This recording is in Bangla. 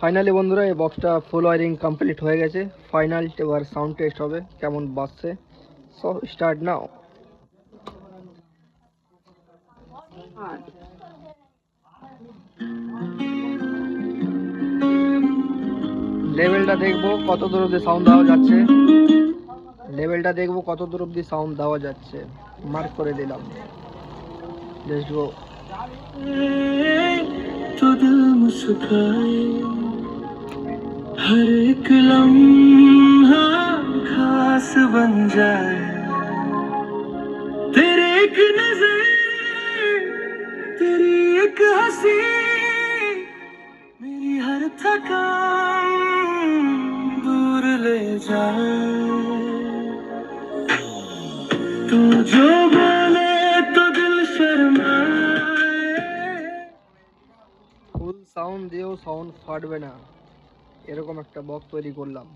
ফাইনালি বন্ধুরা এই বক্সটা ফুল ওয়ারিং কমপ্লিট হয়ে গেছে। ফাইনাল এবার সাউন্ড টেস্ট হবে কেমন বাজছে। So start now. লেভেলটা দেখবো কত দূর অব্দি সাউন্ড দেওয়া যাচ্ছে। মার্ক করে দিলাম। Let's go. तो दिल मुस्काए हर एक लम्हा खास बन जाए तेरी एक नजर तेरी एक हंसी मेरी हर थकान दूर ले जाए तू जो बोले तो दिल शर्माए ফুল সাউন্ড দিয়েও সাউন্ড ফাটবে না, এরকম একটা বক্স তৈরি করলাম।